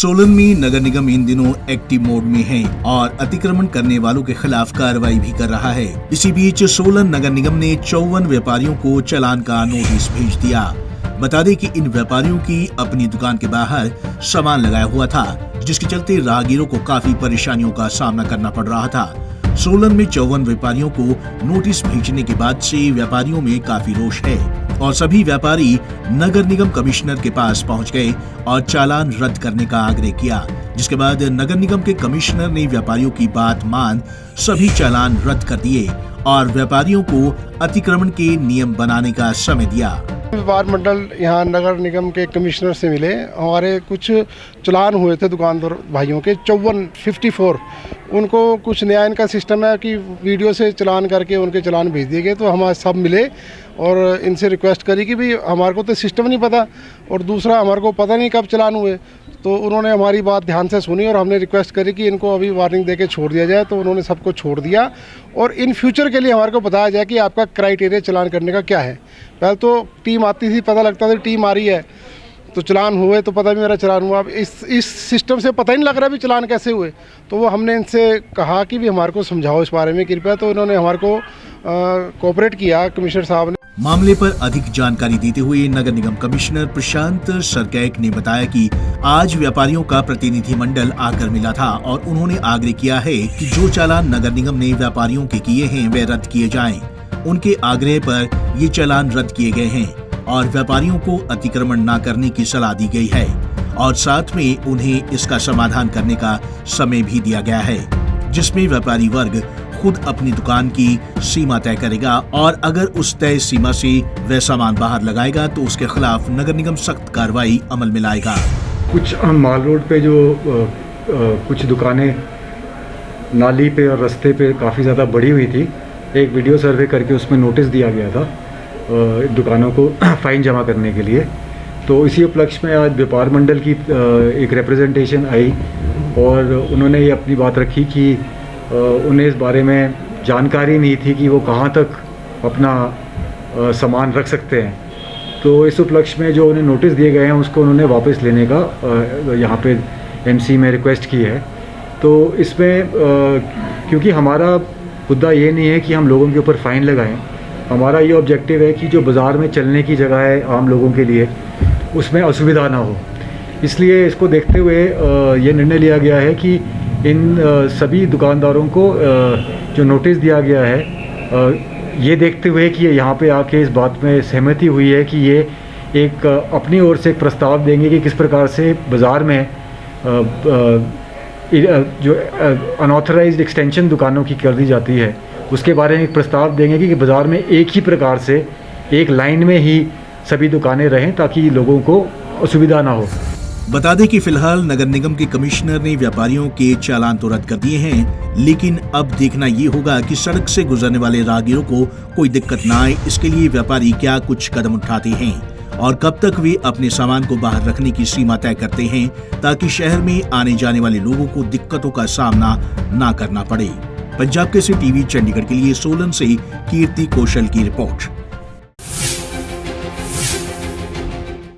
सोलन में नगर निगम इन दिनों active mode में है और अतिक्रमण करने वालों के खिलाफ कार्रवाई भी कर रहा है। इसी बीच सोलन नगर निगम ने 54 व्यापारियों को चालान का नोटिस भेज दिया। बता दें कि इन व्यापारियों की अपनी दुकान के बाहर सामान लगाया हुआ था, जिसके चलते राहगीरों को काफी परेशानियों का सामना करना पड़ रहा था। सोलन में 54 व्यापारियों को नोटिस भेजने के बाद से व्यापारियों में काफी रोष है और सभी व्यापारी नगर निगम कमिश्नर के पास पहुंच गए और चालान रद्द करने का आग्रह किया, जिसके बाद नगर निगम के कमिश्नर ने व्यापारियों की बात मान सभी चालान रद्द कर दिए और व्यापारियों को अतिक्रमण के नियम बनाने का समय दिया। व्यापार मंडल यहाँ नगर निगम के कमिश्नर से मिले। हमारे कुछ चालान हुए थे दुकानदार भाइयों के 54 उनको कुछ नया इनका सिस्टम है कि वीडियो से चालान करके उनके चालान भेज दिए गए। तो हमारे सब मिले और इनसे रिक्वेस्ट करी कि भाई हमारे को तो सिस्टम नहीं पता और दूसरा हमारे को पता नहीं कब चालान हुए। तो उन्होंने हमारी बात ध्यान से सुनी और हमने रिक्वेस्ट करी कि इनको अभी वार्निंग देके छोड़ दिया जाए। तो उन्होंने सबको छोड़ दिया और इन फ्यूचर के लिए हमारे को बताया जाए कि आपका क्राइटेरिया चालान करने का क्या है। पहले तो टीम आती थी, पता लगता था टीम आ रही है तो चालान हुए तो पता भी मेरा चालान हुआ। अब इस सिस्टम से पता ही नहीं लग रहा भी चालान कैसे हुए। तो वो हमने इनसे कहा कि भी हमारे को समझाओ इस बारे में कृपया। तो उन्होंने हमारे को कोऑपरेट किया कमिश्नर साहब ने। मामले पर अधिक जानकारी देते हुए नगर निगम कमिश्नर प्रशांत सरकैक ने बताया कि आज व्यापारियों का प्रतिनिधिमंडल आकर मिला था और उन्होंने आग्रह किया है कि जो चालान नगर निगम ने व्यापारियों के किए हैं वे रद्द किए जाएं। उनके आग्रह पर ये चालान रद्द किए गए हैं और व्यापारियों को अतिक्रमण न करने की सलाह दी गई है और साथ में उन्हें इसका समाधान करने का समय भी दिया गया है, जिसमें व्यापारी वर्ग खुद अपनी दुकान की सीमा तय करेगा और अगर उस तय सीमा से वह सामान बाहर लगाएगा तो उसके खिलाफ नगर निगम सख्त कार्रवाई अमल में लाएगा। कुछ माल रोड पे जो कुछ दुकानें नाली पे और रास्ते पे काफ़ी ज़्यादा बढ़ी हुई थी, एक वीडियो सर्वे करके उसमें नोटिस दिया गया था दुकानों को फ़ाइन जमा करने के लिए। तो इसी उपलक्ष्य में आज व्यापार मंडल की एक रिप्रेजेंटेशन आई और उन्होंने ये अपनी बात रखी कि उन्हें इस बारे में जानकारी नहीं थी कि वो कहाँ तक अपना सामान रख सकते हैं। तो इस उपलक्ष्य में जो उन्हें नोटिस दिए गए हैं उसको उन्होंने वापस लेने का यहाँ पे एमसी में रिक्वेस्ट की है। तो इसमें क्योंकि हमारा मुद्दा ये नहीं है कि हम लोगों के ऊपर फ़ाइन लगाएं, हमारा ये ऑब्जेक्टिव है कि जो बाज़ार में चलने की जगह है आम लोगों के लिए उसमें असुविधा ना हो। इसलिए इसको देखते हुए ये निर्णय लिया गया है कि इन सभी दुकानदारों को जो नोटिस दिया गया है ये देखते हुए कि ये यहाँ पे आके इस बात में सहमति हुई है कि ये एक अपनी ओर से एक प्रस्ताव देंगे कि किस प्रकार से बाज़ार में जो अनऑथराइज्ड एक्सटेंशन दुकानों की कर दी जाती है उसके बारे में एक प्रस्ताव देंगे कि बाज़ार में एक ही प्रकार से एक लाइन में ही सभी दुकानें रहें ताकि लोगों को असुविधा ना हो। बता दें कि फिलहाल नगर निगम के कमिश्नर ने व्यापारियों के चालान तो रद्द कर दिए हैं, लेकिन अब देखना ये होगा कि सड़क से गुजरने वाले राहगीरों को कोई दिक्कत न आए। इसके लिए व्यापारी क्या कुछ कदम उठाते हैं और कब तक वे अपने सामान को बाहर रखने की सीमा तय करते हैं ताकि शहर में आने जाने वाले लोगों को दिक्कतों का सामना न करना पड़े। पंजाब केसरी टीवी चंडीगढ़ के लिए सोलन से कीर्ति कौशल की रिपोर्ट।